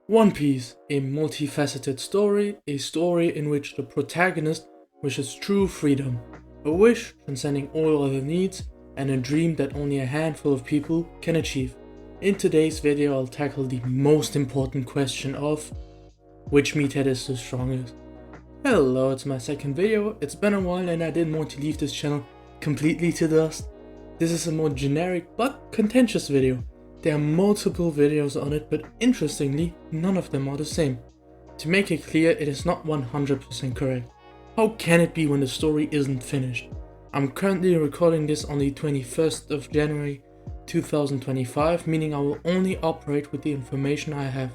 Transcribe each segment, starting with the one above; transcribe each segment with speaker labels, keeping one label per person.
Speaker 1: One Piece, a multifaceted story, a story in which the protagonist wishes true freedom, a wish transcending all other needs, and a dream that only a handful of people can achieve. In today's video I'll tackle the most important question of which meathead is the strongest. Hello, it's my second video. It's been a while and I didn't want to leave this channel completely to dust. This is a more generic but contentious video. There are multiple videos on it, but interestingly, none of them are the same. To make it clear, it is not 100% correct. How can it be when the story isn't finished? I'm currently recording this on the 21st of January 2025, meaning I will only operate with the information I have.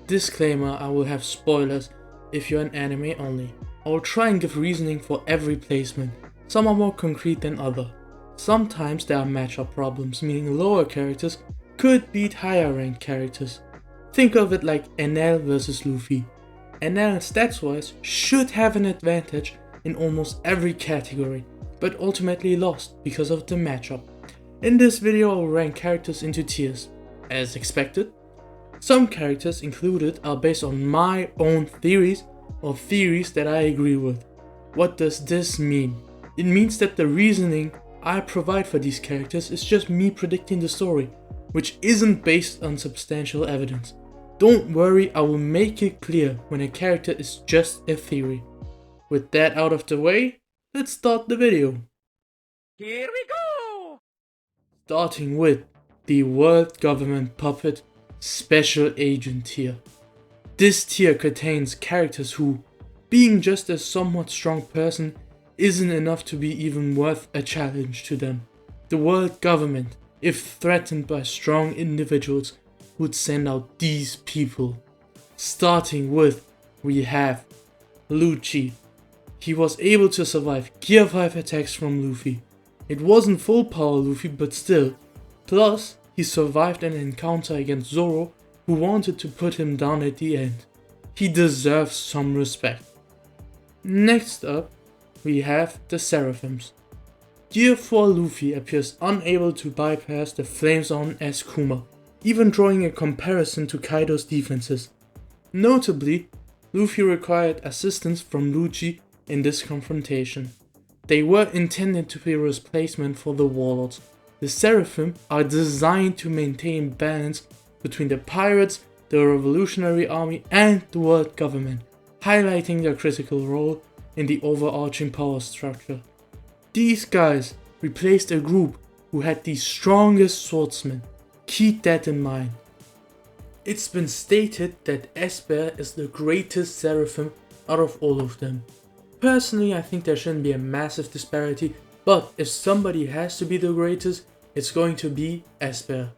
Speaker 1: Disclaimer, I will have spoilers if you're an anime only. I will try and give reasoning for every placement. Some are more concrete than others. Sometimes there are matchup problems, meaning lower characters could beat higher ranked characters. Think of it like Enel versus Luffy. Enel stats wise should have an advantage in almost every category, but ultimately lost because of the matchup. In this video I will rank characters into tiers, as expected. Some characters included are based on my own theories or theories that I agree with. What does this mean? It means that the reasoning I provide for these characters is just me predicting the story, which isn't based on substantial evidence. Don't worry, I will make it clear when a character is just a theory. With that out of the way, let's start the video.
Speaker 2: Here we go!
Speaker 1: Starting with the World Government Puppet Special Agent tier. This tier contains characters who, being just a somewhat strong person, isn't enough to be even worth a challenge to them. The world government, if threatened by strong individuals, would send out these people. Starting with, we have Lucci. He was able to survive Gear 5 attacks from Luffy. It wasn't full power Luffy, but still. Plus, he survived an encounter against Zoro, who wanted to put him down at the end. He deserves some respect. Next up, we have the Seraphims. Gear 4 Luffy appears unable to bypass the flame zone as Kuma, even drawing a comparison to Kaido's defenses. Notably, Luffy required assistance from Lucci in this confrontation. They were intended to be a replacement for the Warlords. The Seraphim are designed to maintain balance between the pirates, the Revolutionary Army and the world government, highlighting their critical role in the overarching power structure. These guys replaced a group who had the strongest swordsmen. Keep that in mind. It's been stated that Esper is the greatest Seraphim out of all of them. Personally, I think there shouldn't be a massive disparity, but if somebody has to be the greatest, it's going to be Esper.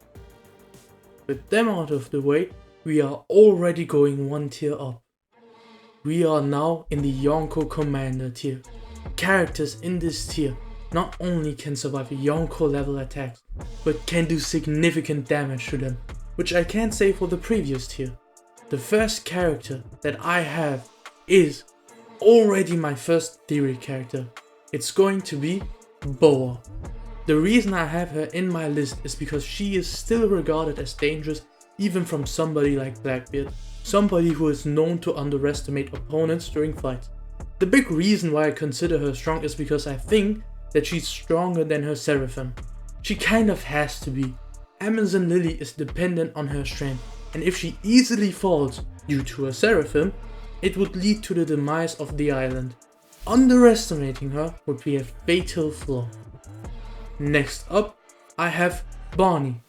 Speaker 1: With them out of the way, we are already going one tier up. We are now in the Yonko Commander tier. Characters in this tier not only can survive Yonko level attacks, but can do significant damage to them, which I can't say for the previous tier. The first character that I have is already my first theory character. It's going to be Boa. The reason I have her in my list is because she is still regarded as dangerous even from somebody like Blackbeard, somebody who is known to underestimate opponents during fights. The big reason why I consider her strong is because I think that she's stronger than her Seraphim. She kind of has to be. Amazon Lily is dependent on her strength, and if she easily falls due to her Seraphim, it would lead to the demise of the island. Underestimating her would be a fatal flaw. Next up, I have Barney.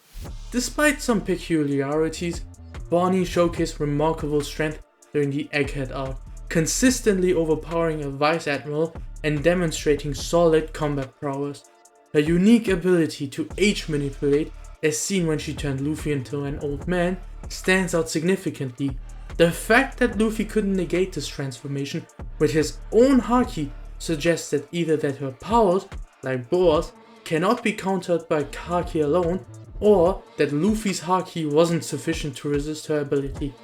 Speaker 1: Despite some peculiarities, Barney showcased remarkable strength during the Egghead arc, consistently overpowering a Vice Admiral and demonstrating solid combat prowess. Her unique ability to age manipulate, as seen when she turned Luffy into an old man, stands out significantly. The fact that Luffy couldn't negate this transformation with his own Haki suggests that either that her powers, like Boa's, cannot be countered by Haki alone, or that Luffy's Haki wasn't sufficient to resist her ability.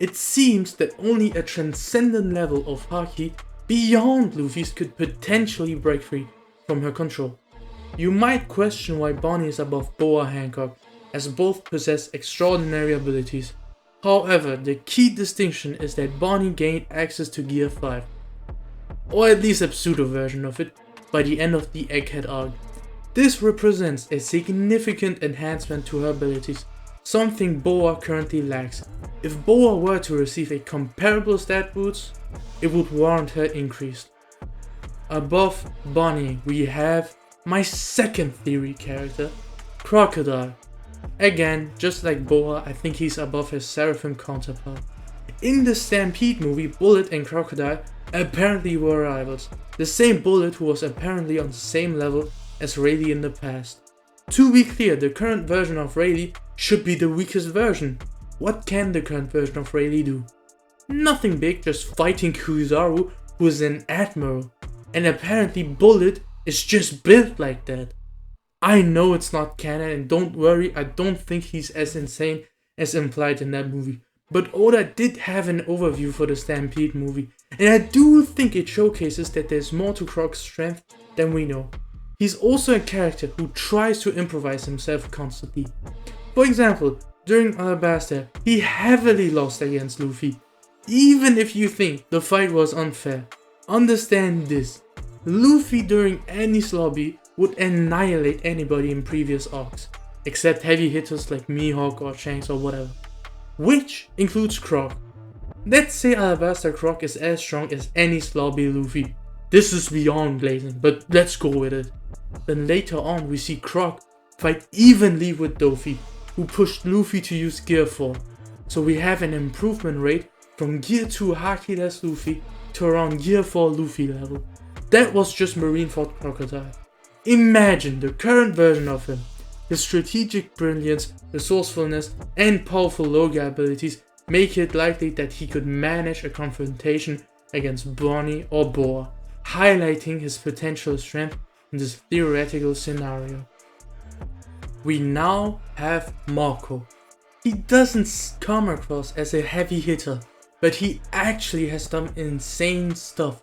Speaker 1: It seems that only a transcendent level of Haki beyond Luffy's could potentially break free from her control. You might question why Barney is above Boa Hancock, as both possess extraordinary abilities. However, the key distinction is that Bonnie gained access to Gear 5, or at least a pseudo version of it, by the end of the Egghead arc. This represents a significant enhancement to her abilities, something Boa currently lacks. If Boa were to receive a comparable stat boost, it would warrant her increase. Above Bonnie, we have my second theory character, Crocodile. Again, just like Boa, I think he's above his Seraphim counterpart. In the Stampede movie, Bullet and Crocodile apparently were rivals, the same Bullet who was apparently on the same level as Rayleigh in the past. To be clear, the current version of Rayleigh should be the weakest version. What can the current version of Rayleigh do? Nothing big, just fighting Kizaru, who is an Admiral, and apparently Bullet is just built like that. I know it's not canon, and don't worry, I don't think he's as insane as implied in that movie. But Oda did have an overview for the Stampede movie, and I do think it showcases that there's more to Croc's strength than we know. He's also a character who tries to improvise himself constantly. For example, during Alabasta, he heavily lost against Luffy. Even if you think the fight was unfair, understand this: Luffy during Enies Lobby would annihilate anybody in previous arcs, except heavy hitters like Mihawk or Shanks or whatever, which includes Croc. Let's say Alabasta Croc is as strong as Enies Lobby Luffy. This is beyond glazing, but let's go with it. Then later on we see Croc fight evenly with Doffy, who pushed Luffy to use Gear 4. So we have an improvement rate from Gear 2 Haki-less Luffy to around Gear 4 Luffy level. That was just Marineford Crocodile. Imagine the current version of him. His strategic brilliance, resourcefulness, and powerful Logia abilities make it likely that he could manage a confrontation against Bonnie or Boa, highlighting his potential strength in this theoretical scenario. We now have Marco. He doesn't come across as a heavy hitter, but he actually has done insane stuff.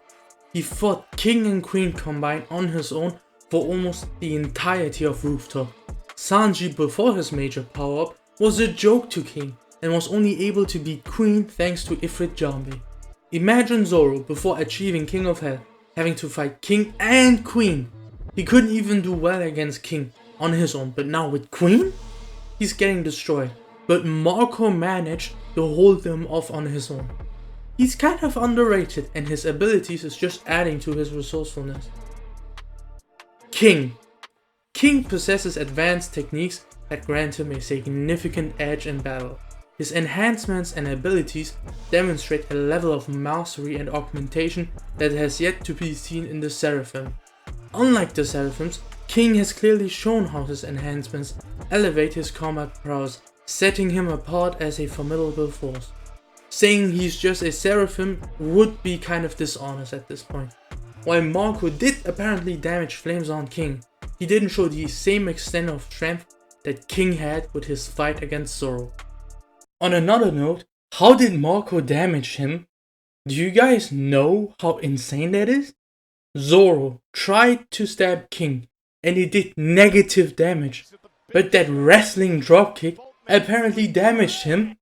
Speaker 1: He fought King and Queen combined on his own for almost the entirety of Rooftop. Sanji, before his major power-up, was a joke to King and was only able to beat Queen thanks to Ifrit Jambe. Imagine Zoro, before achieving King of Hell, having to fight King and Queen. He couldn't even do well against King on his own, but now with Queen? He's getting destroyed. But Marco managed to hold them off on his own. He's kind of underrated, and his abilities is just adding to his resourcefulness. King. King possesses advanced techniques that grant him a significant edge in battle. His enhancements and abilities demonstrate a level of mastery and augmentation that has yet to be seen in the Seraphim. Unlike the Seraphims, King has clearly shown how his enhancements elevate his combat prowess, setting him apart as a formidable force. Saying he's just a Seraphim would be kind of dishonest at this point. While Marco did apparently damage Flames on King, he didn't show the same extent of strength that King had with his fight against Zoro. On another note, how did Marco damage him? Do you guys know how insane that is? Zoro tried to stab King and he did negative damage, but that wrestling dropkick apparently damaged him.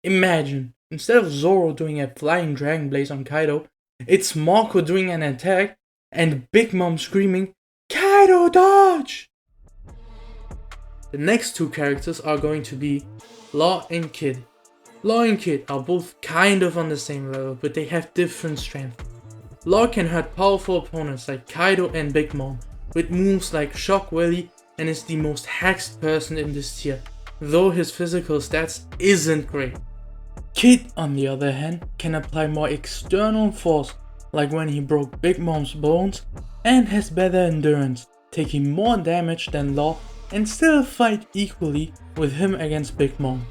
Speaker 1: Imagine, instead of Zoro doing a flying dragon blaze on Kaido, it's Marco doing an attack and Big Mom screaming, "Kaido, dodge!" The next two characters are going to be Law and Kid. Law and Kid are both kind of on the same level, but they have different strength. Law can hurt powerful opponents like Kaido and Big Mom with moves like Shock Willy and is the most hexed person in this tier, though his physical stats isn't great. Kid, on the other hand, can apply more external force, like when he broke Big Mom's bones, and has better endurance, taking more damage than Law and still fight equally with him against Big Mom.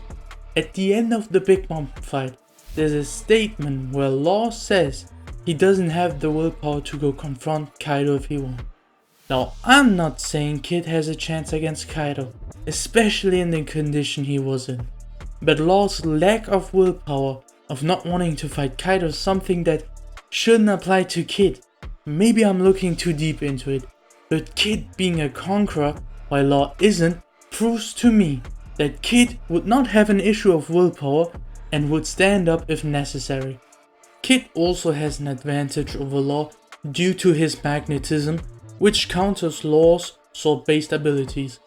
Speaker 1: At the end of the Big Mom fight, there's a statement where Law says he doesn't have the willpower to go confront Kaido if he wants. Now, I'm not saying Kid has a chance against Kaido, especially in the condition he was in. But Law's lack of willpower, of not wanting to fight Kaido, is something that shouldn't apply to Kid. Maybe I'm looking too deep into it, but Kid being a conqueror while Law isn't, proves to me that Kid would not have an issue of willpower and would stand up if necessary. Kid also has an advantage over Law due to his magnetism, which counters Law's sword-based abilities.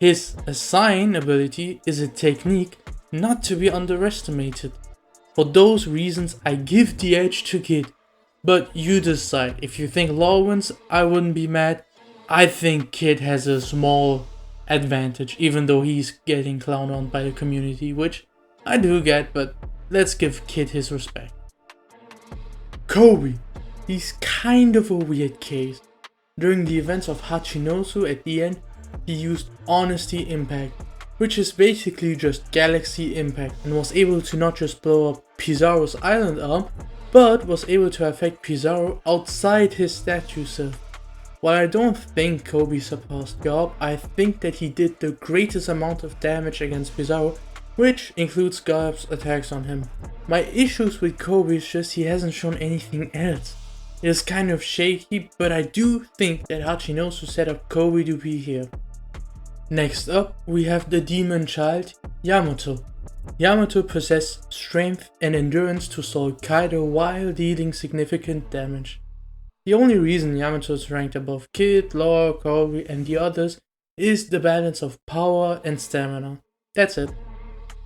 Speaker 1: His Assign ability is a technique not to be underestimated. For those reasons, I give the edge to Kid. But you decide. If you think Law wins, I wouldn't be mad. I think Kid has a small advantage, even though he's getting clowned on by the community, which I do get, but let's give Kid his respect. Kobe. He's kind of a weird case. During the events of Hachinosu at the end, he used Honesty Impact, which is basically just Galaxy Impact, and was able to not just blow up Pizarro's island arm, but was able to affect Pizarro outside his statue self. While I don't think Kobe surpassed Garb, I think that he did the greatest amount of damage against Pizarro, which includes Garb's attacks on him. My issues with Kobe is just he hasn't shown anything else. It is kind of shaky, but I do think that Hachinosu set up Kobe to be here. Next up, we have the demon child, Yamato. Yamato possessed strength and endurance to stall Kaido while dealing significant damage. The only reason Yamato is ranked above Kid, Law, Kobe and the others is the balance of power and stamina. That's it.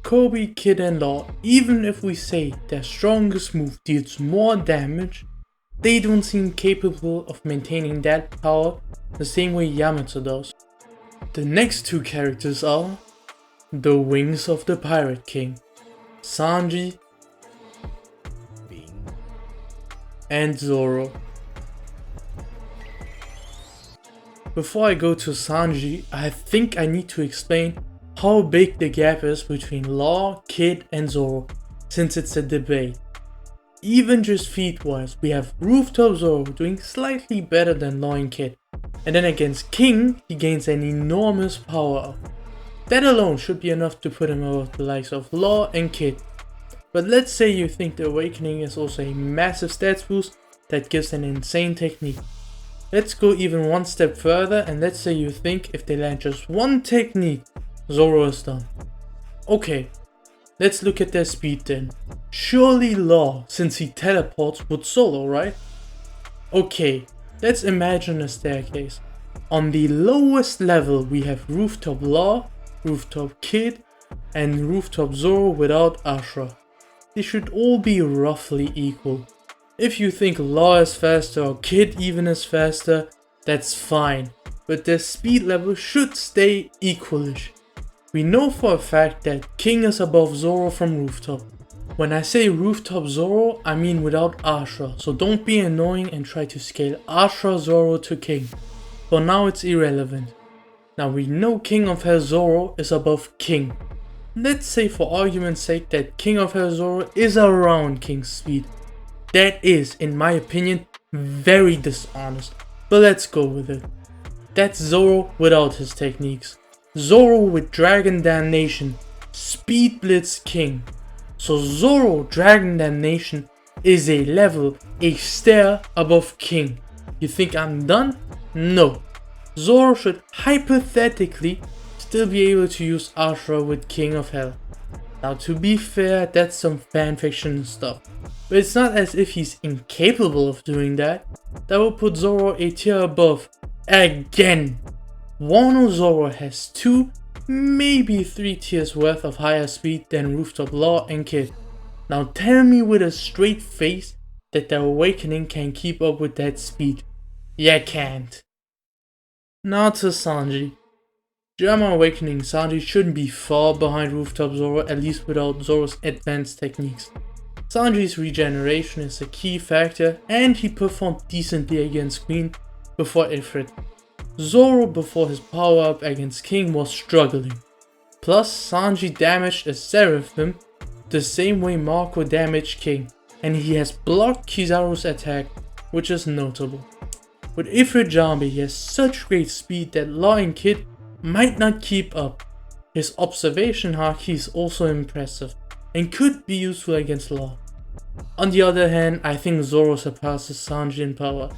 Speaker 1: Kobe, Kid and Law, even if we say their strongest move deals more damage, they don't seem capable of maintaining that power the same way Yamato does. The next two characters are the Wings of the Pirate King, Sanji and Zoro. Before I go to Sanji, I think I need to explain how big the gap is between Law, Kid and Zoro, since it's a debate. Even just feat wise, we have Rooftop Zoro doing slightly better than Law and Kid, and then against King, he gains an enormous power up. That alone should be enough to put him above the likes of Law and Kid. But let's say you think the Awakening is also a massive stats boost that gives an insane technique. Let's go even one step further and let's say you think if they land just one technique, Zoro is done. Okay, let's look at their speed then. Surely Law, since he teleports, would solo, right? Okay, let's imagine a staircase. On the lowest level we have Rooftop Law, Rooftop Kid and Rooftop Zoro without Ashura. They should all be roughly equal. If you think Law is faster or Kid even is faster, that's fine, but their speed level should stay equalish. We know for a fact that King is above Zoro from Rooftop. When I say Rooftop Zoro, I mean without Ashura, so don't be annoying and try to scale Ashura Zoro to King. For now it's irrelevant. Now we know King of Hell Zoro is above King. Let's say for argument's sake that King of Hell Zoro is around King's speed. That is, in my opinion, very dishonest, but let's go with it. That's Zoro without his techniques. Zoro with Dragon Damnation, Speed Blitz King. So Zoro Dragon Damnation is a level, a stair above King. You think I'm done? No. Zoro should hypothetically still be able to use Ashura with King of Hell. Now to be fair, that's some fanfiction stuff. But it's not as if he's incapable of doing that. That will put Zoro a tier above. Again! Wano Zoro has 2, maybe 3 tiers worth of higher speed than Rooftop Law and Kid. Now tell me with a straight face that the Awakening can keep up with that speed. Ya can't. Now to Sanji. German Awakening Sanji shouldn't be far behind Rooftop Zoro, at least without Zoro's advanced techniques. Sanji's regeneration is a key factor and he performed decently against Queen before Ifrit. Zoro before his power up against King was struggling. Plus Sanji damaged a Seraphim the same way Marco damaged King, and he has blocked Kizaru's attack, which is notable. With Ifrit Jambi he has such great speed that Law and Kid might not keep up. His observation haki is also impressive and could be useful against Law. On the other hand, I think Zoro surpasses Sanji in power.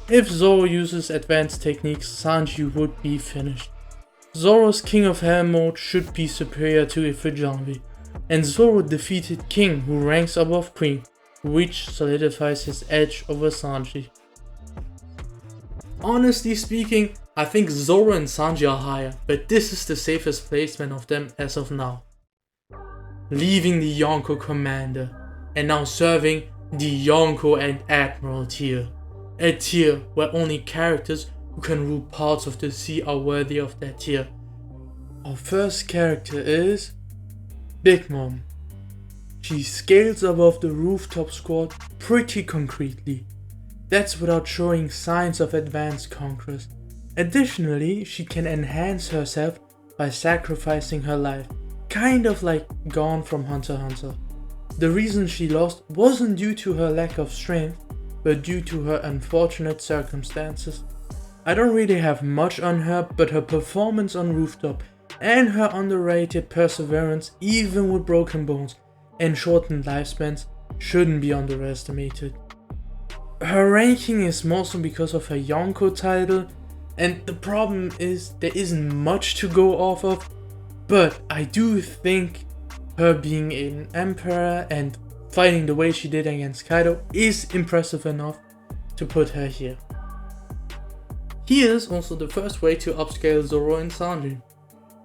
Speaker 1: If Zoro uses advanced techniques, Sanji would be finished. Zoro's King of Hell mode should be superior to Ifrit Jambi. and Zoro defeated King, who ranks above Queen, which solidifies his edge over Sanji. Honestly speaking, I think Zoro and Sanji are higher, but this is the safest placement of them as of now. Leaving the Yonko Commander, and now serving the Yonko and Admiral tier. A tier where only characters who can rule parts of the sea are worthy of that tier. Our first character is Big Mom. She scales above the rooftop squad pretty concretely. That's without showing signs of advanced conquest. Additionally, she can enhance herself by sacrificing her life, kind of like Gon from Hunter x Hunter. The reason she lost wasn't due to her lack of strength, but due to her unfortunate circumstances. I don't really have much on her, but her performance on rooftop and her underrated perseverance, even with broken bones and shortened lifespans, shouldn't be underestimated. Her ranking is mostly because of her Yonko title, and the problem is there isn't much to go off of, but I do think her being an emperor and fighting the way she did against Kaido is impressive enough to put her here. Here's also the first way to upscale Zoro and Sanji.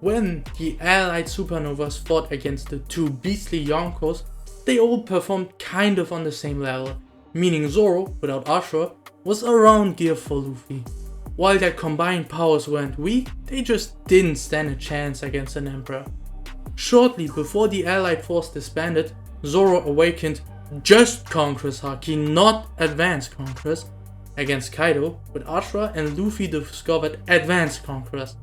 Speaker 1: When the allied supernovas fought against the two beastly Yonkos, they all performed kind of on the same level, meaning Zoro, without Ashura, was around gear for Luffy. While their combined powers weren't weak, they just didn't stand a chance against an emperor. Shortly before the allied force disbanded, Zoro awakened just Conqueror's Haki, not Advanced Conquerors, against Kaido, with Ashura and Luffy discovered Advanced Conquerors.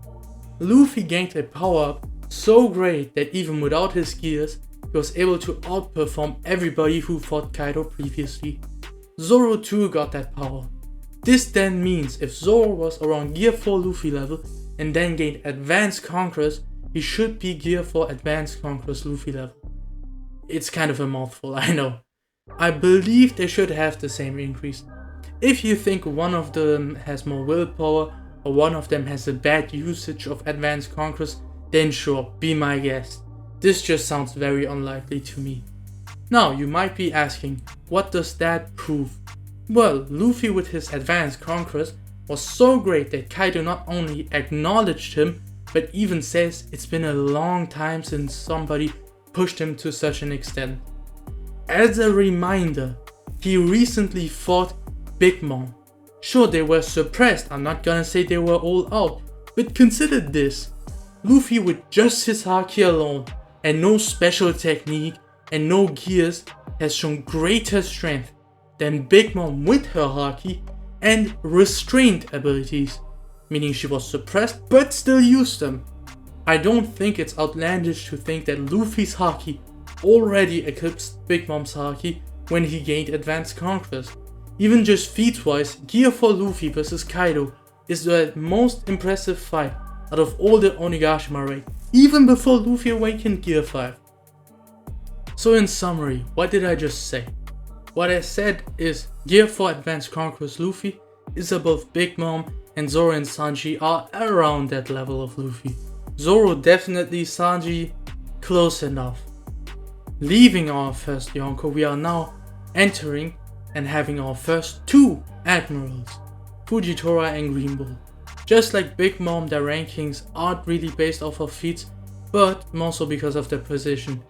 Speaker 1: Luffy gained a power up so great that even without his gears, he was able to outperform everybody who fought Kaido previously. Zoro too got that power. This then means if Zoro was around Gear 4 Luffy level and then gained Advanced Conquerors, he should be Gear 4 Advanced Conquerors Luffy level. It's kind of a mouthful, I know. I believe they should have the same increase. If you think one of them has more willpower or one of them has a bad usage of Advanced Conquerors, then sure, be my guest. This just sounds very unlikely to me. Now you might be asking, what does that prove? Well, Luffy with his Advanced Conquerors was so great that Kaido not only acknowledged him, but even says it's been a long time since somebody pushed him to such an extent. As a reminder, he recently fought Big Mom. Sure, they were suppressed, I'm not gonna say they were all out, but consider this. Luffy with just his Haki alone, and no special technique, and no gears, has shown greater strength than Big Mom with her Haki and restrained abilities, meaning she was suppressed but still used them. I don't think it's outlandish to think that Luffy's Haki already eclipsed Big Mom's Haki when he gained Advanced Conquerors. Even just feats wise, Gear 4 Luffy vs Kaido is the most impressive fight out of all the Onigashima raid, even before Luffy awakened Gear 5. So in summary, what did I just say? What I said is Gear 4 Advanced Conquerors Luffy is above Big Mom, and Zoro and Sanji are around that level of Luffy. Zoro definitely, Sanji close enough. Leaving our first Yonko, we are now entering and having our first two Admirals, Fujitora and Green Bull. Just like Big Mom, their rankings aren't really based off of feats, but more so because of their position.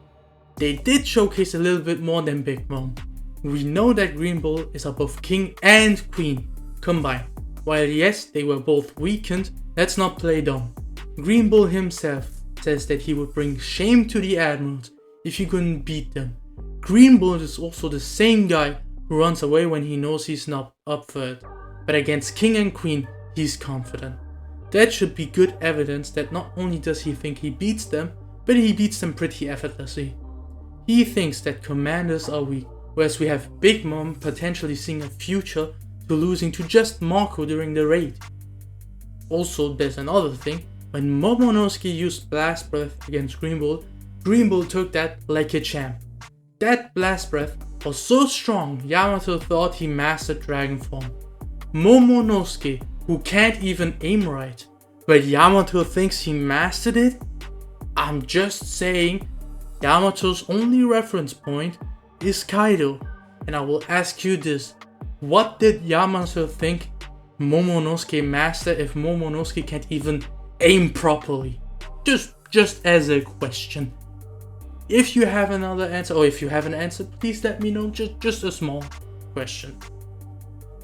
Speaker 1: They did showcase a little bit more than Big Mom. We know that Green Bull is above King and Queen combined. While yes, they were both weakened, let's not play dumb. Green Bull himself says that he would bring shame to the Admirals if he couldn't beat them. Green Bull is also the same guy who runs away when he knows he's not up for it, but against King and Queen, he's confident. That should be good evidence that not only does he think he beats them, but he beats them pretty effortlessly. He thinks that commanders are weak, whereas we have Big Mom potentially seeing a future to losing to just Marco during the raid. Also, there's another thing. When Momonosuke used Blast Breath against Green Bull took that like a champ. That Blast Breath was so strong, Yamato thought he mastered Dragon Form. Momonosuke, who can't even aim right, but Yamato thinks he mastered it? I'm just saying, Yamato's only reference point is Kaido, and I will ask you this: what did Yamato think Momonosuke mastered if Momonosuke can't even aim properly? Just as a question. If you have another answer, or if you have an answer, please let me know. Just a small question.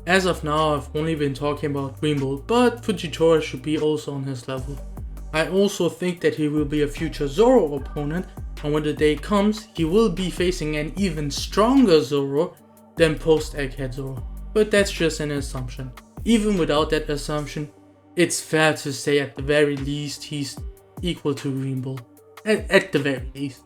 Speaker 1: As of now, I've only been talking about Green Bull, but Fujitora should be also on his level. I also think that he will be a future Zoro opponent, and when the day comes, he will be facing an even stronger Zoro than post-Egghead Zoro. But that's just an assumption. Even without that assumption, it's fair to say at the very least he's equal to Green Bull. At the very least.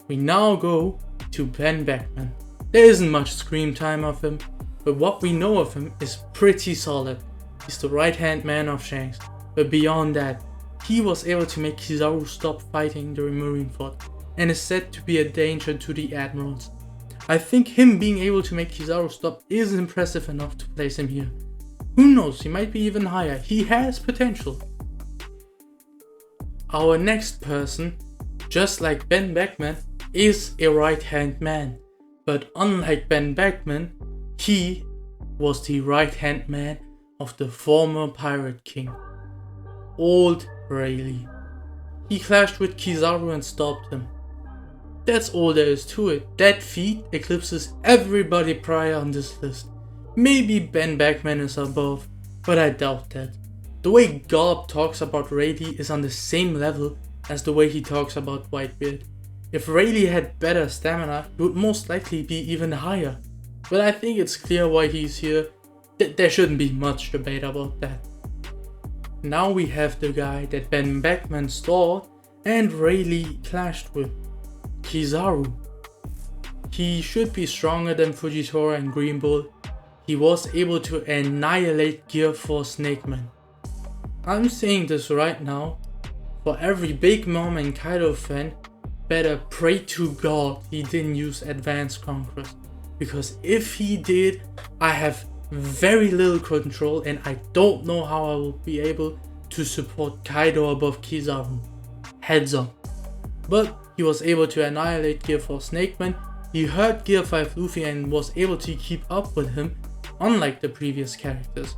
Speaker 1: We now go to Ben Beckman. There isn't much screen time of him, but what we know of him is pretty solid. He's the right-hand man of Shanks, but beyond that, he was able to make Kizaru stop fighting during Marineford, and is said to be a danger to the Admirals. I think him being able to make Kizaru stop is impressive enough to place him here. Who knows, he might be even higher. He has potential. Our next person, just like Ben Beckman, is a right-hand man. But unlike Ben Beckman, he was the right-hand man of the former Pirate King, Old Rayleigh. He clashed with Kizaru and stopped him. That's all there is to it. That feat eclipses everybody prior on this list. Maybe Ben Beckman is above, but I doubt that. The way Garp talks about Rayleigh is on the same level as the way he talks about Whitebeard. If Rayleigh had better stamina, he would most likely be even higher. But I think it's clear why he's here. There shouldn't be much debate about that. Now we have the guy that Ben Beckman stalled and Rayleigh clashed with, Kizaru. He should be stronger than Fujitora and Green Bull. He was able to annihilate Gear 4 Snakeman. I'm saying this right now, for every Big Mom and Kaido fan, better pray to God he didn't use Advanced Conquest. Because if he did, I have very little control and I don't know how I will be able to support Kaido above Kizaru. Heads up. But he was able to annihilate Gear 4 Snakeman, he hurt Gear 5 Luffy and was able to keep up with him, unlike the previous characters.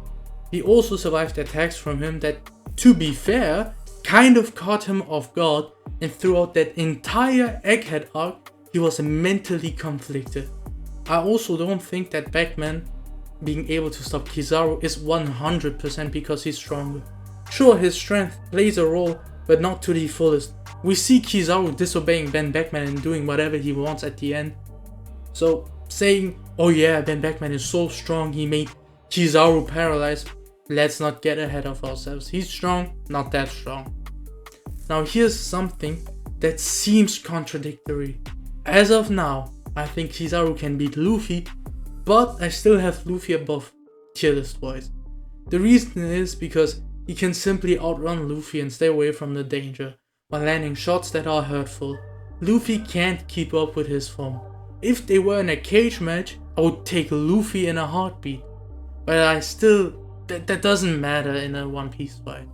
Speaker 1: He also survived attacks from him that, to be fair, kind of caught him off guard, and throughout that entire Egghead arc, he was mentally conflicted. I also don't think that Beckman being able to stop Kizaru is 100% because he's stronger. Sure, his strength plays a role, but not to the fullest. We see Kizaru disobeying Ben Beckman and doing whatever he wants at the end. So saying, oh yeah, Ben Beckman is so strong he made Kizaru paralyzed, let's not get ahead of ourselves. He's strong, not that strong. Now here's something that seems contradictory. As of now, I think Kizaru can beat Luffy, but I still have Luffy above tier list wise. The reason is because he can simply outrun Luffy and stay away from the danger, while landing shots that are hurtful. Luffy can't keep up with his form. If they were in a cage match, I would take Luffy in a heartbeat. But I still, that doesn't matter in a One Piece fight.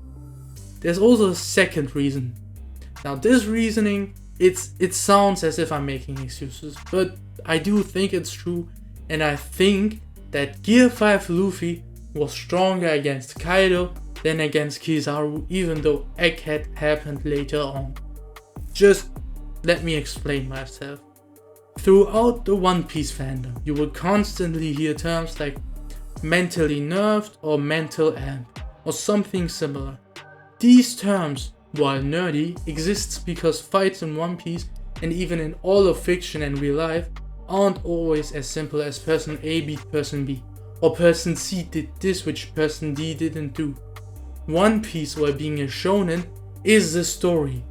Speaker 1: There's also a second reason. Now this reasoning, it sounds as if I'm making excuses, but I do think it's true, and I think that Gear 5 Luffy was stronger against Kaido than against Kizaru, even though Egghead happened later on. Just let me explain myself. Throughout the One Piece fandom, you will constantly hear terms like mentally nerfed or mental amp, or something similar. These terms, while nerdy, exists because fights in One Piece, and even in all of fiction and real life, aren't always as simple as person A beat person B, or person C did this which person D didn't do. One Piece, while being a shonen, is the story.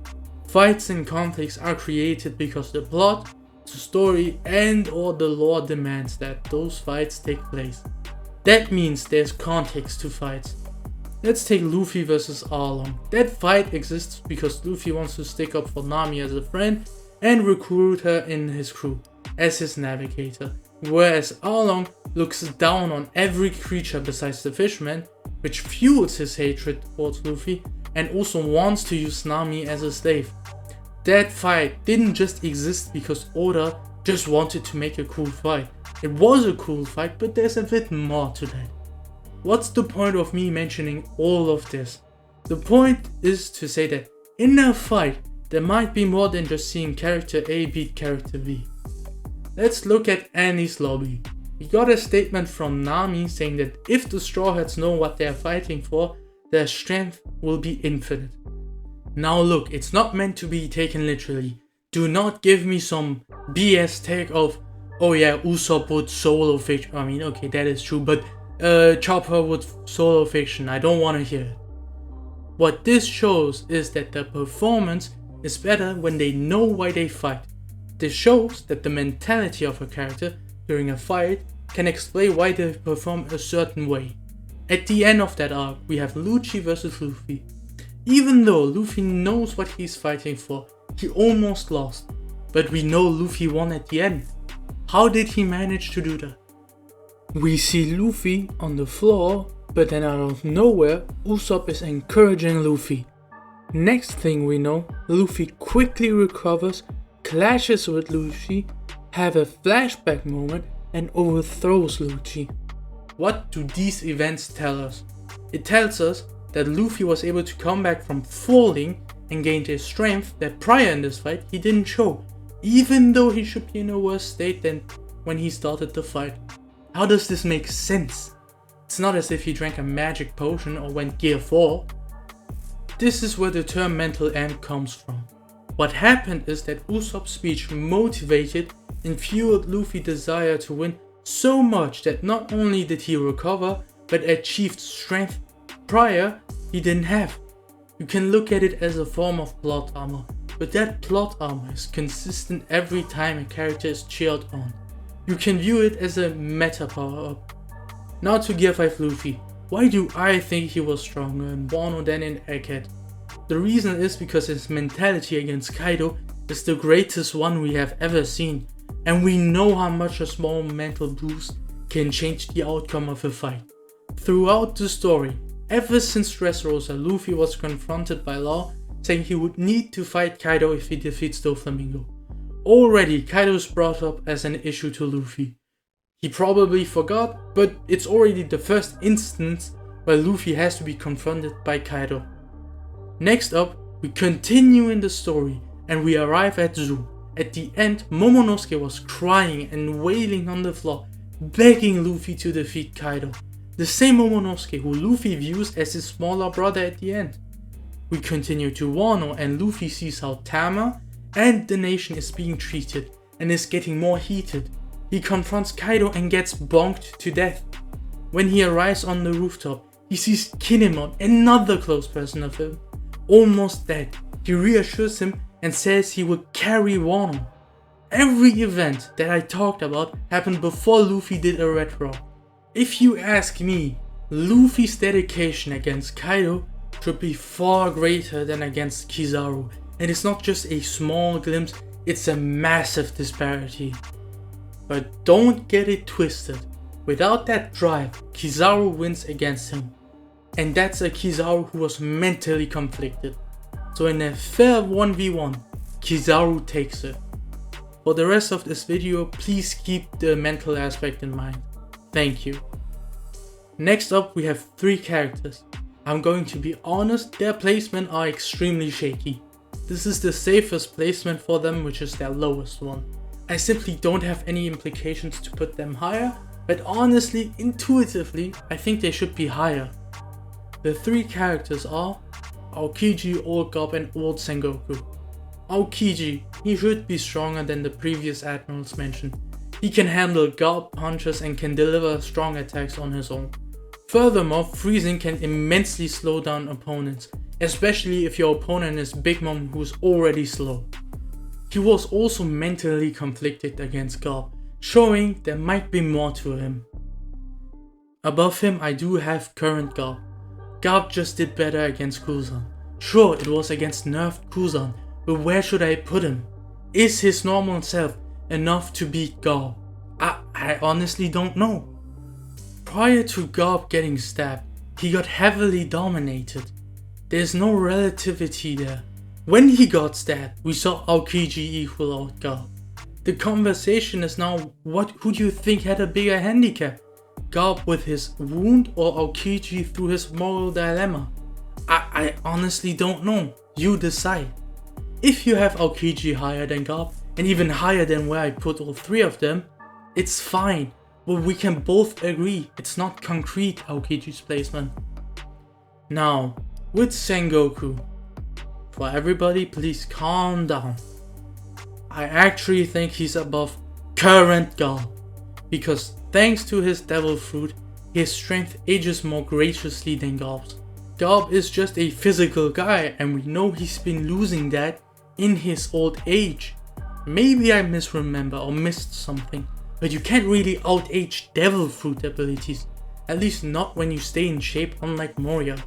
Speaker 1: Fights and conflicts are created because the plot, the story and or the lore demands that those fights take place. That means there's context to fights. Let's take Luffy vs Arlong. That fight exists because Luffy wants to stick up for Nami as a friend and recruit her in his crew as his navigator, whereas Arlong looks down on every creature besides the fisherman, which fuels his hatred towards Luffy, and also wants to use Nami as a slave. that fight didn't just exist because Oda just wanted to make a cool fight. It was a cool fight, but there's a bit more to that. What's the point of me mentioning all of this? The point is to say that in a fight, there might be more than just seeing character A beat character B. Let's look at Annie's lobby. We got a statement from Nami saying that if the Straw Hats know what they're fighting for, their strength will be infinite. Now look, it's not meant to be taken literally. Do not give me some BS take of, oh yeah, Usopp would solo fiction. I mean, okay, that is true, but Chopper would solo fiction. I don't want to hear it. What this shows is that the performance is better when they know why they fight. This shows that the mentality of a character during a fight can explain why they perform a certain way. At the end of that arc, we have Lucci versus Luffy. Even though Luffy knows what he's fighting for, he almost lost. But we know Luffy won at the end. How did he manage to do that? We see Luffy on the floor, but then out of nowhere, Usopp is encouraging Luffy. Next thing we know, Luffy quickly recovers, clashes with Lucci, have a flashback moment, and overthrows Lucci. What do these events tell us? It tells us that Luffy was able to come back from falling and gained a strength that prior in this fight he didn't show, even though he should be in a worse state than when he started the fight. How does this make sense? It's not as if he drank a magic potion or went Gear 4. This is where the term mental end comes from. What happened is that Usopp's speech motivated and fueled Luffy's desire to win so much that not only did he recover, but achieved strength prior he didn't have. You can look at it as a form of plot armor, but that plot armor is consistent every time a character is cheered on. You can view it as a meta power up. Now to Gear 5 Luffy. Why do I think he was stronger in Wano than in Egghead? The reason is because his mentality against Kaido is the greatest one we have ever seen, and we know how much a small mental boost can change the outcome of a fight. Throughout the story, ever since Dressrosa, Luffy was confronted by Law saying he would need to fight Kaido if he defeats Doflamingo. Already Kaido is brought up as an issue to Luffy. He probably forgot, but it's already the first instance where Luffy has to be confronted by Kaido. Next up, we continue in the story and we arrive at Zoo. At the end, Momonosuke was crying and wailing on the floor, begging Luffy to defeat Kaido. The same Momonosuke who Luffy views as his smaller brother at the end. We continue to Wano and Luffy sees how Tama and the nation is being treated and is getting more heated. He confronts Kaido and gets bonked to death. When he arrives on the rooftop, he sees Kinemon, another close person of him, almost dead. He reassures him and says he will carry Wano. Every event that I talked about happened before Luffy did a retro. If you ask me, Luffy's dedication against Kaido should be far greater than against Kizaru, and it's not just a small glimpse, it's a massive disparity. But don't get it twisted, without that drive, Kizaru wins against him. And that's a Kizaru who was mentally conflicted. So in a fair 1v1, Kizaru takes it. For the rest of this video, please keep the mental aspect in mind. Thank you. Next up we have 3 characters. I'm going to be honest, their placement are extremely shaky. This is the safest placement for them, which is their lowest one. I simply don't have any implications to put them higher, but honestly, intuitively, I think they should be higher. The 3 characters are Aokiji, Old Garp and Old Sengoku. Aokiji, he should be stronger than the previous admirals mentioned. He can handle Garp punches and can deliver strong attacks on his own. Furthermore, freezing can immensely slow down opponents, especially if your opponent is Big Mom who is already slow. He was also mentally conflicted against Garp, showing there might be more to him. Above him I do have current Garp. Garp just did better against Kuzan. Sure, it was against nerfed Kuzan, but where should I put him? Is his normal self enough to beat Garp? I honestly don't know. Prior to Garp getting stabbed, he got heavily dominated. There's no relativity there. When he got stabbed, we saw Aokiji equal out Garp. The conversation is now, who do you think had a bigger handicap? Garp with his wound or Aokiji through his moral dilemma? I honestly don't know. You decide. If you have Aokiji higher than Garp, and even higher than where I put all three of them, it's fine. But we can both agree it's not concrete Aokiji's placement. Now, with Sengoku. For everybody, please calm down. I actually think he's above current Garp. Because thanks to his devil fruit, his strength ages more graciously than Garp's. Garp is just a physical guy, and we know he's been losing that in his old age. Maybe I misremember or missed something, but you can't really outage devil fruit abilities, at least not when you stay in shape unlike Moria.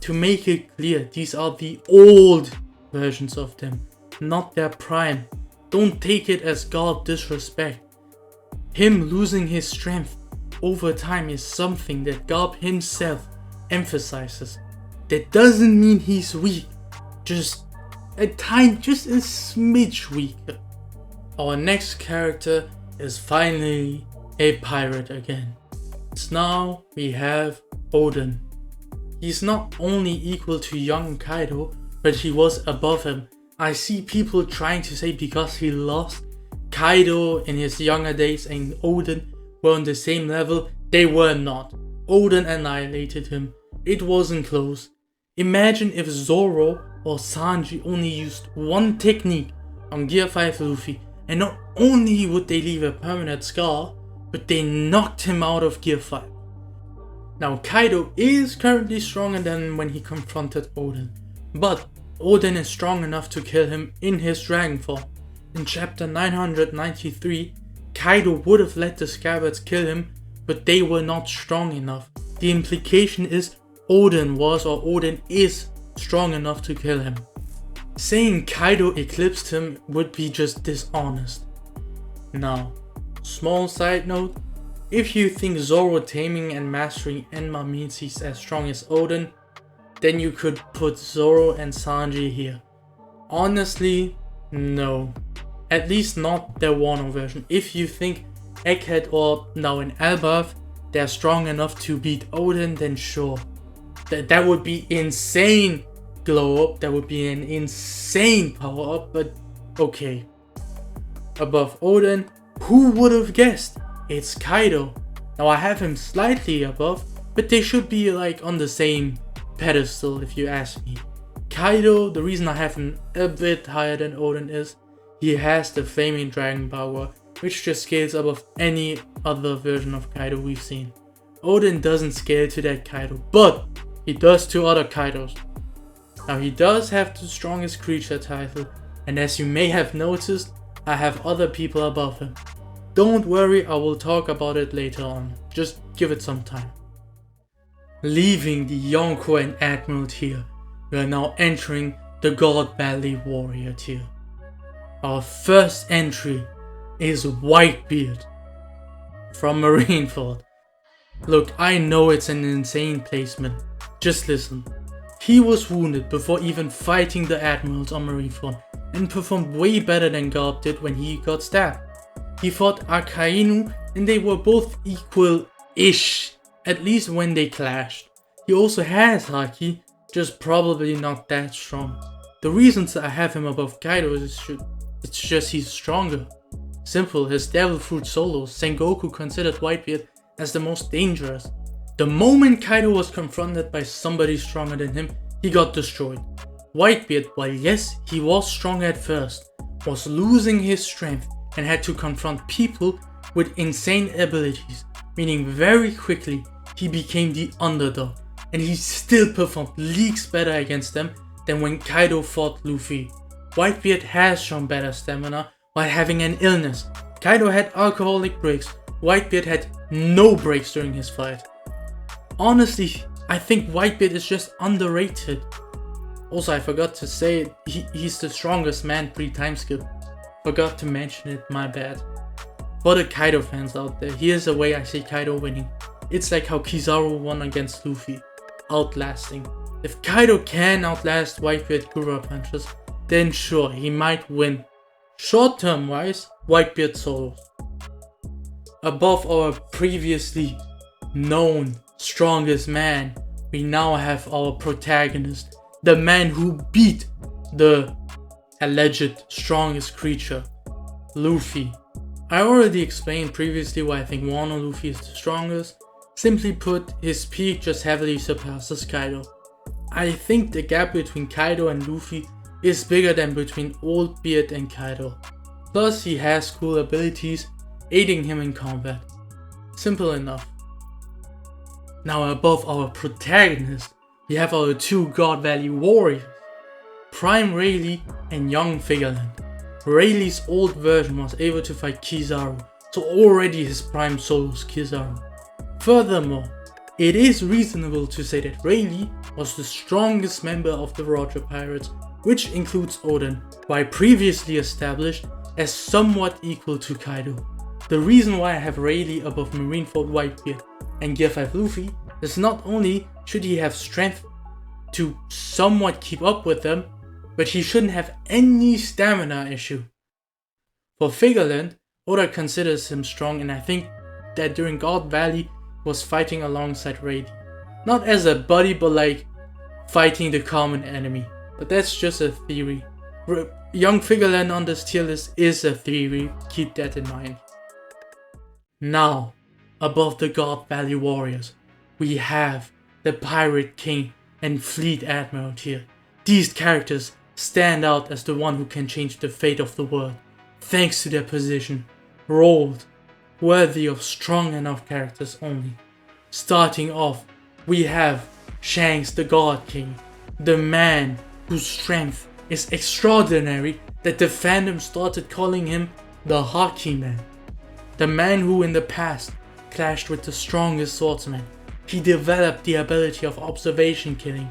Speaker 1: To make it clear, these are the old versions of them, not their prime. Don't take it as Garp disrespect. Him losing his strength over time is something that Garp himself emphasizes. That doesn't mean he's weak, just a smidge weaker. Our next character is finally a pirate again. So now we have Oden. He's not only equal to young Kaido, but he was above him. I see people trying to say because he lost, Kaido in his younger days and Oden were on the same level. They were not. Oden annihilated him. It wasn't close. Imagine if Zoro or Sanji only used one technique on Gear 5 Luffy, and not only would they leave a permanent scar, but they knocked him out of Gear 5. Now Kaido is currently stronger than when he confronted Oden, but Oden is strong enough to kill him in his Dragon Form. In chapter 993, Kaido would have let the Scabbards kill him, but they were not strong enough. The implication is Oden was or Oden is strong enough to kill him. Saying Kaido eclipsed him would be just dishonest. Now, small side note, if you think Zoro taming and mastering Enma means he's as strong as Oden, then you could put Zoro and Sanji here. Honestly, no. At least not the Wano version. If you think Egghead or now in Elbaf, they're strong enough to beat Oden, then sure. That would be insane glow up, that would be an insane power up, but okay. Above Oden, who would have guessed? It's Kaido. Now I have him slightly above, but they should be like on the same pedestal if you ask me. Kaido, the reason I have him a bit higher than Oden is he has the Flaming Dragon power, which just scales above any other version of Kaido we've seen. Oden doesn't scale to that Kaido, but he does to other Kaidos. Now he does have the strongest creature title, and as you may have noticed, I have other people above him. Don't worry, I will talk about it later on, just give it some time. Leaving the Yonko and Admiral tier, we are now entering the God Valley Warrior tier. Our first entry is Whitebeard from Marineford. Look, I know it's an insane placement, just listen. He was wounded before even fighting the Admirals on Marineford and performed way better than Garp did when he got stabbed. He fought Akainu and they were both equal-ish, at least when they clashed. He also has Haki, just probably not that strong. The reasons I have him above Kaido is it's just he's stronger. Simple, his Devil Fruit solos, Sengoku considered Whitebeard as the most dangerous. The moment Kaido was confronted by somebody stronger than him, he got destroyed. Whitebeard, while yes, he was strong at first, was losing his strength and had to confront people with insane abilities, meaning very quickly he became the underdog, and he still performed leagues better against them than when Kaido fought Luffy. Whitebeard has shown better stamina while having an illness. Kaido had alcoholic breaks, Whitebeard had no breaks during his fight. Honestly, I think Whitebeard is just underrated. Also, I forgot to say he's the strongest man pre-time skip. Forgot to mention it, my bad. For the Kaido fans out there, here's a way I see Kaido winning. It's like how Kizaru won against Luffy, outlasting. If Kaido can outlast Whitebeard Gura punches, then sure, he might win. Short term wise, Whitebeard solos. Above our previously known strongest man, we now have our protagonist, the man who beat the alleged strongest creature, Luffy. I already explained previously why I think Wano Luffy is the strongest. Simply put, his peak just heavily surpasses Kaido. I think the gap between Kaido and Luffy is bigger than between Old Beard and Kaido. Plus he has cool abilities aiding him in combat. Simple enough. Now above our protagonist, we have our two God Valley warriors, Prime Rayleigh and Young Figureland. Rayleigh's old version was able to fight Kizaru, so already his prime solos Kizaru. Furthermore, it is reasonable to say that Rayleigh was the strongest member of the Roger Pirates, which includes Oden, while previously established as somewhat equal to Kaido. The reason why I have Rayleigh above Marineford Whitebeard and Gear 5 Luffy is not only should he have strength to somewhat keep up with them, but he shouldn't have any stamina issue. For Figureland, Oda considers him strong, and I think that during God Valley he was fighting alongside Rayleigh. Not as a buddy, but like fighting the common enemy. But that's just a theory. Young Figureland on this tier list is a theory, keep that in mind. Now, above the God Valley warriors, we have the Pirate King and Fleet Admiral tier. These characters stand out as the one who can change the fate of the world, thanks to their position, rolled, worthy of strong enough characters only. Starting off, we have Shanks the God King, the man whose strength is extraordinary that the fandom started calling him the Haki Man. The man who in the past clashed with the strongest swordsman. He developed the ability of observation killing.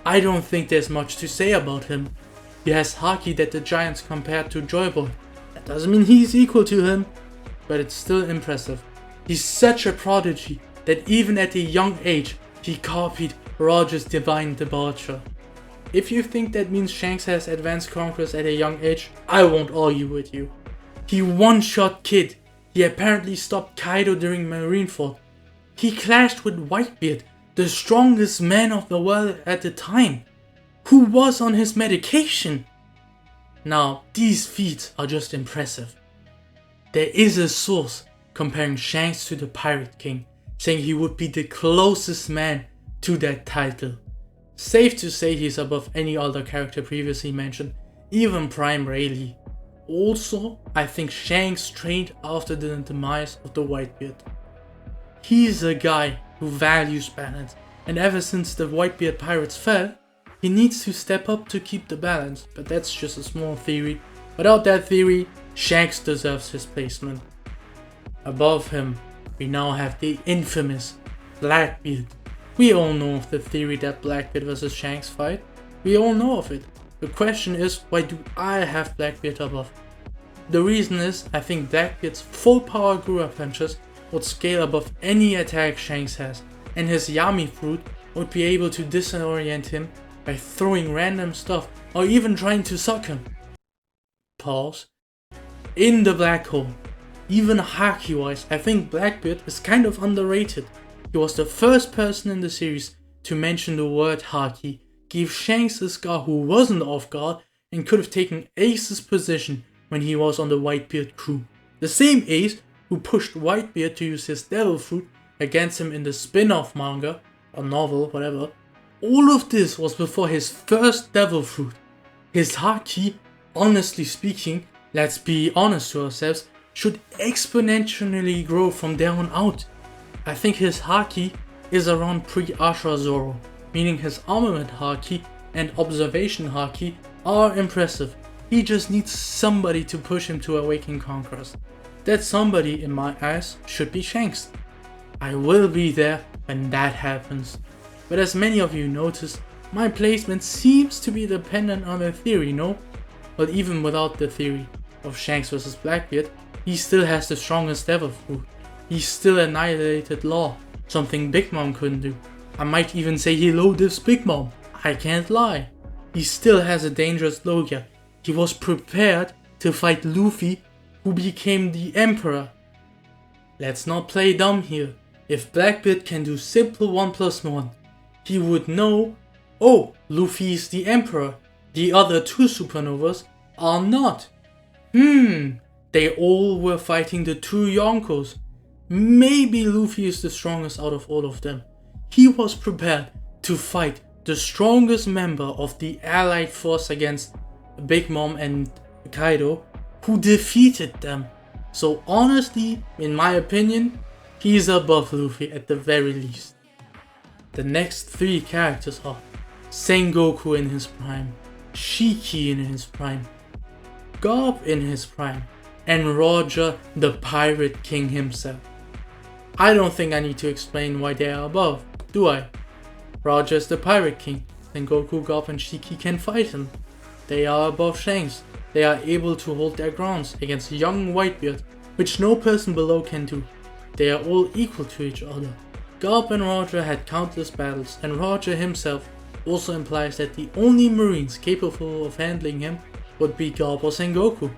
Speaker 1: I don't think there's much to say about him. He has Haki that the giants compared to Joy Boy. That doesn't mean he's equal to him, but it's still impressive. He's such a prodigy that even at a young age, he copied Roger's divine debaucher. If you think that means Shanks has advanced conquest at a young age, I won't argue with you. He one-shot Kid. He apparently stopped Kaido during Marineford. He clashed with Whitebeard, the strongest man of the world at the time, who was on his medication. Now, these feats are just impressive. There is a source comparing Shanks to the Pirate King, saying he would be the closest man to that title. Safe to say he's above any other character previously mentioned, even Prime Rayleigh. Also, I think Shanks trained after the demise of the Whitebeard. He's a guy who values balance, and ever since the Whitebeard pirates fell, he needs to step up to keep the balance, but that's just a small theory. Without that theory, Shanks deserves his placement. Above him, we now have the infamous Blackbeard. We all know of the theory that Blackbeard vs Shanks fight. We all know of it. The question is, why do I have Blackbeard above? The reason is, I think Blackbeard's full power Gura punches would scale above any attack Shanks has, and his Yami fruit would be able to disorient him by throwing random stuff or even trying to suck him. Pause. In the black hole, even Haki wise, I think Blackbeard is kind of underrated. He was the first person in the series to mention the word Haki, gave Shanks a scar who wasn't off guard and could have taken Ace's position when he was on the Whitebeard crew. The same Ace who pushed Whitebeard to use his devil fruit against him in the spin-off manga, or novel, whatever. All of this was before his first devil fruit. His Haki, honestly speaking, let's be honest to ourselves, should exponentially grow from there on out. I think his Haki is around pre-Ashura Zoro, meaning his armament Haki and observation Haki are impressive. He just needs somebody to push him to awaken Conquerors. That somebody, in my eyes, should be Shanks. I will be there when that happens. But as many of you noticed, my placement seems to be dependent on a theory, no? But even without the theory of Shanks vs Blackbeard, he still has the strongest devil fruit. He still annihilated Law, something Big Mom couldn't do. I might even say he low diffs Big Mom. I can't lie. He still has a dangerous Logia, He was prepared to fight Luffy, who became the Emperor. Let's not play dumb here. If Blackbeard can do simple 1+1, he would know, oh, Luffy is the Emperor. The other two supernovas are not. They all were fighting the two Yonkos. Maybe Luffy is the strongest out of all of them. He was prepared to fight the strongest member of the Allied force against Big Mom and Kaido, who defeated them. So honestly, in my opinion, he's above Luffy at the very least. The next three characters are Sengoku in his prime, Shiki in his prime, Garp in his prime, and Roger the Pirate King himself. I don't think I need to explain why they are above, do I? Roger is the Pirate King, Sengoku, Garp and Shiki can fight him. They are above Shanks. They are able to hold their grounds against young Whitebeard, which no person below can do. They are all equal to each other. Garp and Roger had countless battles, and Roger himself also implies that the only Marines capable of handling him would be Garp or Sengoku.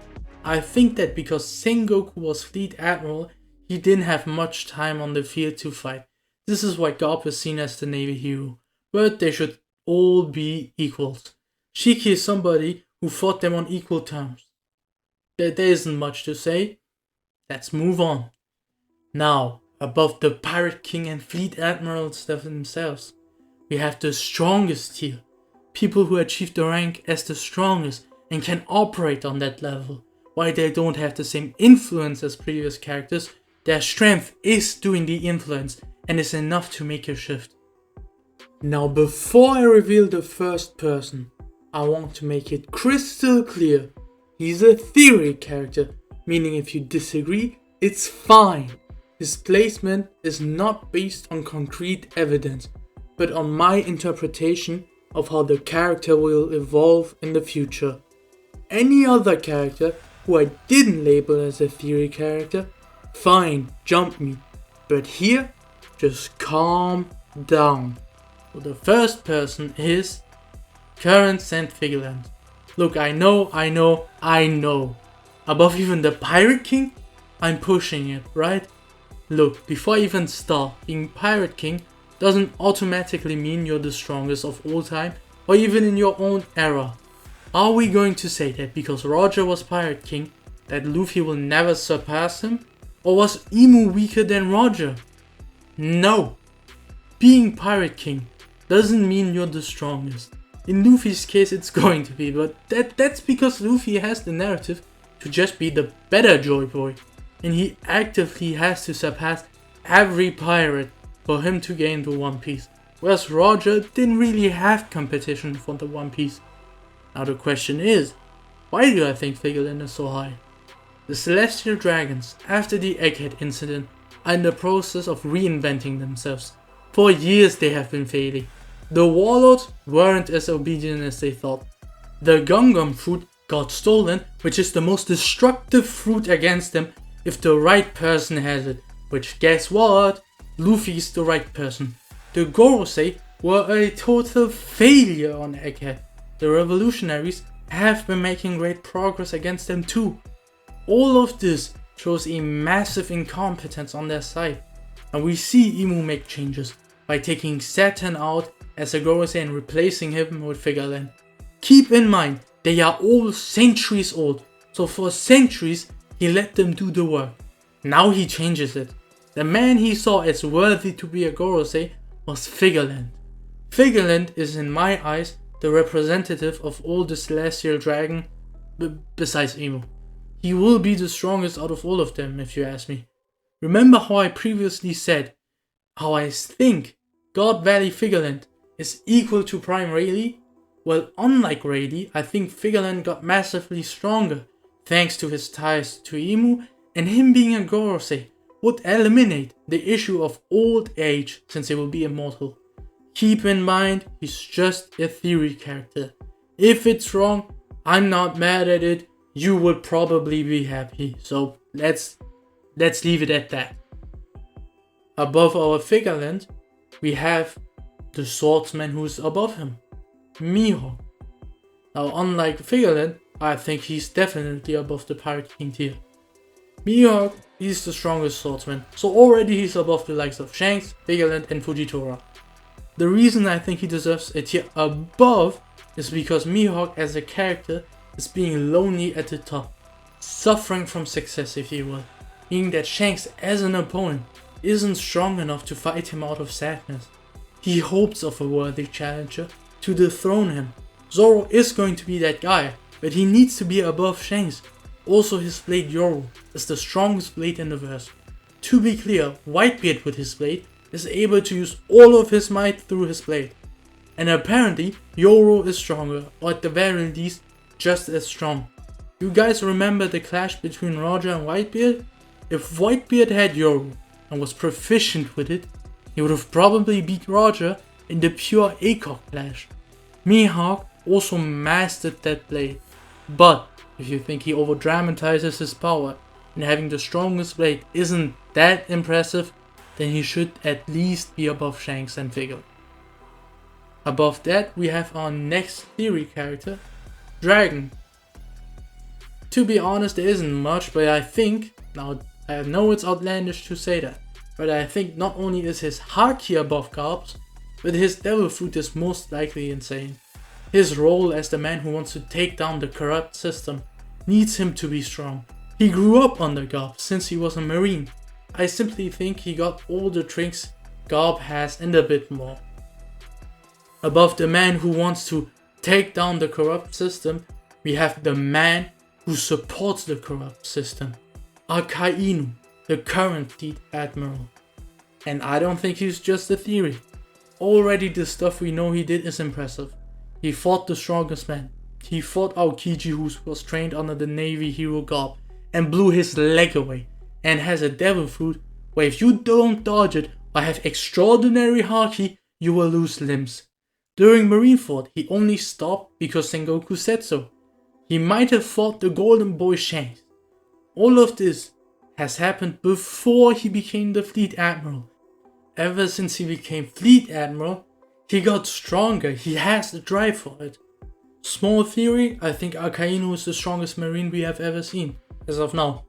Speaker 1: I think that because Sengoku was Fleet Admiral, he didn't have much time on the field to fight. This is why Garp is seen as the Navy hero, but they should all be equals. Shiki is somebody who fought them on equal terms. There isn't much to say. Let's move on. Now, above the Pirate King and Fleet Admirals themselves, we have the strongest tier. People who achieve the rank as the strongest and can operate on that level. While they don't have the same influence as previous characters, their strength is doing the influence and is enough to make a shift. Now, before I reveal the first person, I want to make it crystal clear. He's a theory character, meaning if you disagree, it's fine. His placement is not based on concrete evidence, but on my interpretation of how the character will evolve in the future. Any other character who I didn't label as a theory character, fine, jump me. But here, just calm down. So the first person is Current Sent Figureland. Look, I know. Above even the Pirate King, I'm pushing it, right? Look, before I even start, being Pirate King doesn't automatically mean you're the strongest of all time, or even in your own era. Are we going to say that because Roger was Pirate King, that Luffy will never surpass him? Or was Emu weaker than Roger? No. Being Pirate King doesn't mean you're the strongest. In Luffy's case it's going to be, but that's because Luffy has the narrative to just be the better Joy Boy. And he actively has to surpass every pirate for him to gain the One Piece. Whereas Roger didn't really have competition for the One Piece. Now the question is, why do I think Figureland is so high? The Celestial Dragons, after the Egghead incident, are in the process of reinventing themselves. For years they have been failing. The Warlords weren't as obedient as they thought. The Gum fruit got stolen, which is the most destructive fruit against them if the right person has it. Which, guess what? Luffy's the right person. The Gorosei were a total failure on Egghead. The Revolutionaries have been making great progress against them too. All of this shows a massive incompetence on their side. And we see Emu make changes by taking Saturn out as a Gorosei and replacing him with Figureland. Keep in mind, they are all centuries old, so for centuries he let them do the work. Now he changes it. The man he saw as worthy to be a Gorosei was Figureland. Figureland is in my eyes the representative of all the Celestial Dragon besides Emu. He will be the strongest out of all of them if you ask me. Remember how I previously said how I think God Valley Figureland is equal to Prime Rayleigh? Well, unlike Rayleigh, I think Figureland got massively stronger thanks to his ties to Emu, and him being a Gorosei would eliminate the issue of old age since he will be immortal. Keep in mind, he's just a theory character. If it's wrong, I'm not mad at it. You would probably be happy. So let's leave it at that. Above our Figureland, we have the swordsman who's above him, Mihawk. Now, unlike Figureland, I think he's definitely above the Pirate King tier. Mihawk, he's the strongest swordsman, so already he's above the likes of Shanks, Vigilant and Fujitora. The reason I think he deserves a tier above is because Mihawk as a character is being lonely at the top, suffering from success if you will, meaning that Shanks as an opponent isn't strong enough to fight him out of sadness. He hopes of a worthy challenger to dethrone him. Zoro is going to be that guy, but he needs to be above Shanks. Also his blade Yoro is the strongest blade in the verse. To be clear, Whitebeard with his blade is able to use all of his might through his blade. And apparently Yoro is stronger, or at the very least just as strong. You guys remember the clash between Roger and Whitebeard? If Whitebeard had Yoro and was proficient with it, he would have probably beat Roger in the pure ACOG clash. Mihawk also mastered that blade, but if you think he over dramatizes his power and having the strongest blade isn't that impressive, then he should at least be above Shanks and Vigor. Above that we have our next theory character, Dragon. To be honest, there isn't much, but I think, now I know it's outlandish to say that, but I think not only is his haki above Garp's, but his devil fruit is most likely insane. His role as the man who wants to take down the corrupt system needs him to be strong. He grew up under Garp since he was a marine. I simply think he got all the tricks Garp has and a bit more. Above the man who wants to take down the corrupt system, we have the man who supports the corrupt system, Akainu, the current Fleet Admiral. And I don't think he's just a theory. Already the stuff we know he did is impressive. He fought the strongest man. He fought Aokiji, who was trained under the Navy hero Garp, and blew his leg away, and has a devil fruit where if you don't dodge it or have extraordinary haki, you will lose limbs. During Marineford, he only stopped because Sengoku said so. He might have fought the Golden Boy Shanks. All of this has happened before he became the Fleet Admiral. Ever since he became Fleet Admiral, he got stronger, he has the drive for it. Small theory, I think Akainu is the strongest marine we have ever seen, as of now.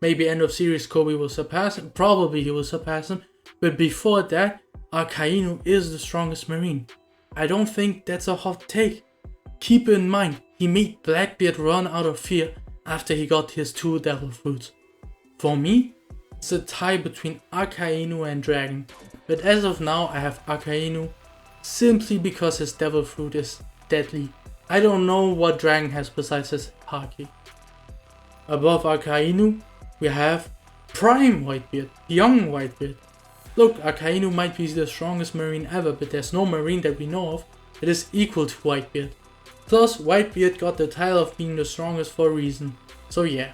Speaker 1: Maybe end of series Kobe will surpass him, probably he will surpass him, but before that, Akainu is the strongest marine. I don't think that's a hot take. Keep in mind, he made Blackbeard run out of fear after he got his 2 devil fruits. For me, it's a tie between Akainu and Dragon, but as of now I have Akainu simply because his devil fruit is deadly. I don't know what Dragon has besides his haki. Above Akainu, we have Prime Whitebeard, Young Whitebeard. Look, Akainu might be the strongest marine ever, but there's no marine that we know of that is equal to Whitebeard. Plus, Whitebeard got the title of being the strongest for a reason, so yeah.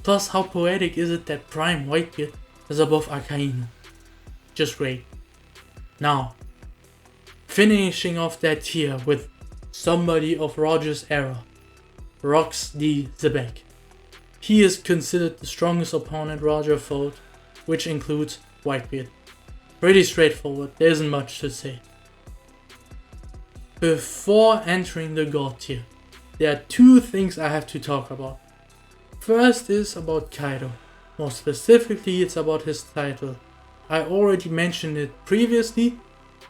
Speaker 1: Plus, how poetic is it that Prime Whitebeard is above Akainu? Just great. Now, finishing off that tier with somebody of Roger's era, Rox D. Zebek. He is considered the strongest opponent Roger fought, which includes Whitebeard. Pretty straightforward, there isn't much to say. Before entering the God tier, there are 2 things I have to talk about. First is about Kaido. More specifically, it's about his title. I already mentioned it previously.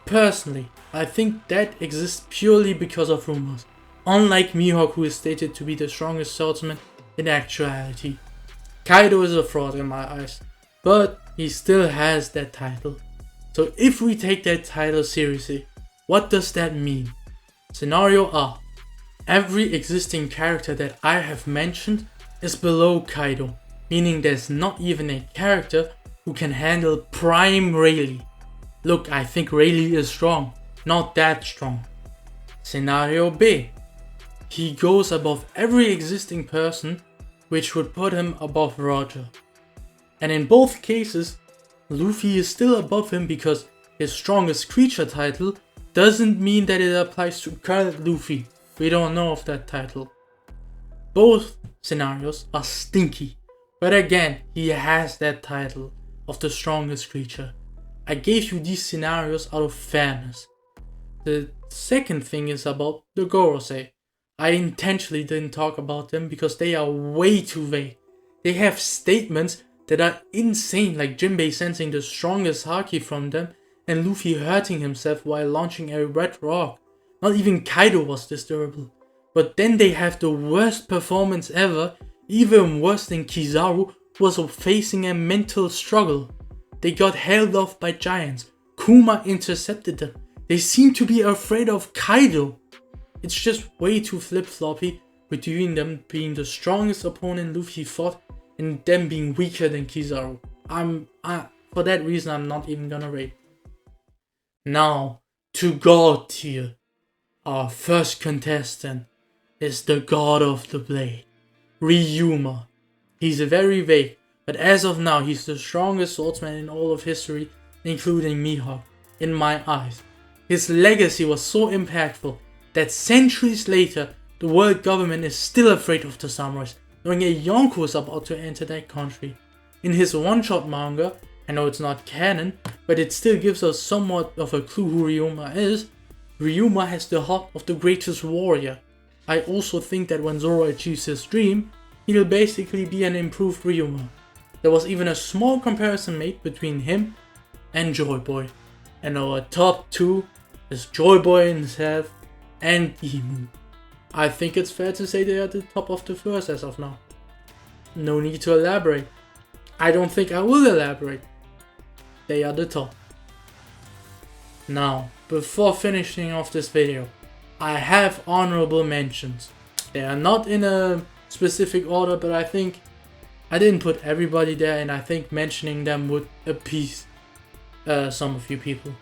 Speaker 1: Personally, I think that exists purely because of rumors, unlike Mihawk, who is stated to be the strongest swordsman in actuality. Kaido is a fraud in my eyes, but he still has that title. So if we take that title seriously, what does that mean? Scenario R. Every existing character that I have mentioned is below Kaido, meaning there's not even a character who can handle Prime Rayleigh. Look, I think Rayleigh is strong, not that strong. Scenario B. He goes above every existing person, which would put him above Roger. And in both cases, Luffy is still above him because his strongest creature title doesn't mean that it applies to current Luffy. We don't know of that title. Both scenarios are stinky, but again, he has that title of the strongest creature. I gave you these scenarios out of fairness. The second thing is about the Gorosei. I intentionally didn't talk about them because they are way too vague. They have statements that are insane, like Jinbei sensing the strongest haki from them and Luffy hurting himself while launching a red rock. Not even Kaido was this durable. But then they have the worst performance ever, even worse than Kizaru, who was facing a mental struggle. They got held off by giants. Kuma intercepted them. They seem to be afraid of Kaido. It's just way too flip-floppy between them being the strongest opponent Luffy fought and them being weaker than Kizaru. For that reason, I'm not even gonna rate. Now, to God tier. Our first contestant is the God of the Blade, Ryuma. He's very vague, but as of now, he's the strongest swordsman in all of history, including Mihawk, in my eyes. His legacy was so impactful that centuries later, the world government is still afraid of the samurais, knowing a Yonko is about to enter that country. In his one-shot manga, I know it's not canon, but it still gives us somewhat of a clue who Ryuma is. Ryuma has the heart of the greatest warrior. I also think that when Zoro achieves his dream, he'll basically be an improved Ryuma. There was even a small comparison made between him and Joy Boy. And our top two is Joy Boy himself and Imu. I think it's fair to say they are the top of the first as of now. No need to elaborate. I don't think I will elaborate. They are the top. Now, before finishing off this video, I have honorable mentions. They are not in a specific order, but I think I didn't put everybody there, and I think mentioning them would appease some of you people.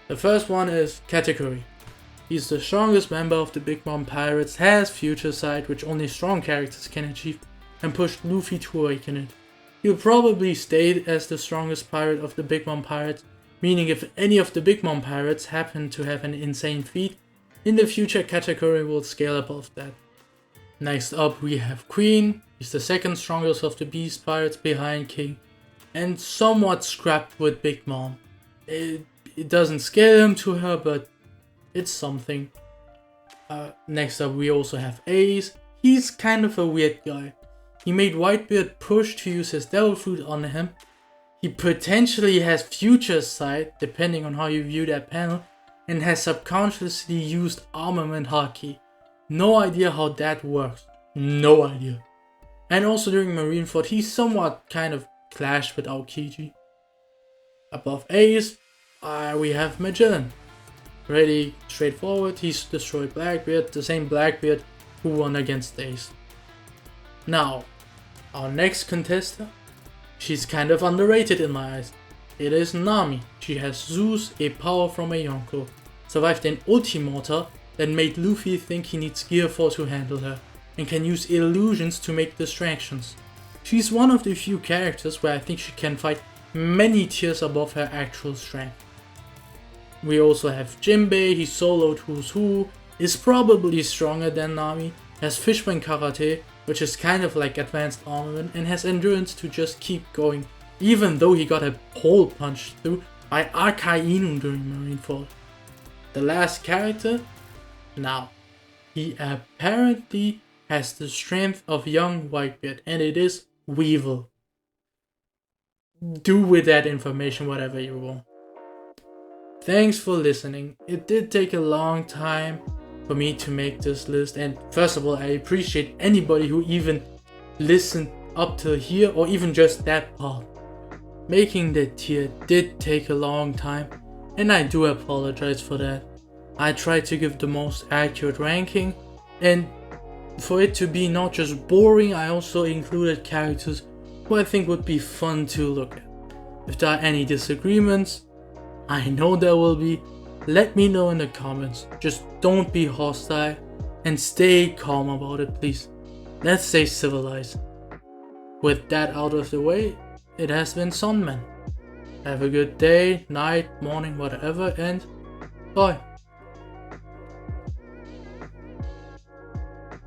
Speaker 1: The first one is Katakuri. He's the strongest member of the Big Mom Pirates, has Future Sight, which only strong characters can achieve, and pushed Luffy to awaken it. He'll probably stay as the strongest pirate of the Big Mom Pirates, meaning if any of the Big Mom Pirates happen to have an insane feat, in the future Katakuri will scale above that. Next up we have Queen. He's the second strongest of the Beast Pirates behind King, and somewhat scrapped with Big Mom. It doesn't scale him to her, but it's something. Next up we also have Ace. He's kind of a weird guy. He made Whitebeard push to use his Devil Fruit on him. He potentially has Future Sight, depending on how you view that panel, and has subconsciously used Armament Haki. No idea how that works. No idea. And also during Marineford, he somewhat kind of clashed with Aokiji. Above Ace, we have Magellan. Pretty straightforward, he's destroyed Blackbeard, the same Blackbeard who won against Ace. Now, our next contestant, she's kind of underrated in my eyes. It is Nami. She has Zeus, a power from a Yonko, survived an Ultimortar that made Luffy think he needs Gear 4 to handle her, and can use illusions to make distractions. She's one of the few characters where I think she can fight many tiers above her actual strength. We also have Jinbei, he soloed Who's Who, is probably stronger than Nami, has Fishman Karate, which is kind of like advanced armament, and has endurance to just keep going, even though he got a hole punched through by Akai Inu during Marineford. The last character? Now, he apparently has the strength of young Whitebeard, and it is Weevil. Do with that information whatever you want. Thanks for listening. It did take a long time for me to make this list, and first of all I appreciate anybody who even listened up till here, or even just that part. Making the tier did take a long time, and I do apologize for that. I tried to give the most accurate ranking, and for it to be not just boring, I also included characters who I think would be fun to look at. If there are any disagreements, I know there will be, let me know in the comments. Just don't be hostile and stay calm about it, please. Let's stay civilized. With that out of the way, it has been Sunman. Have a good day, night, morning, whatever, and bye.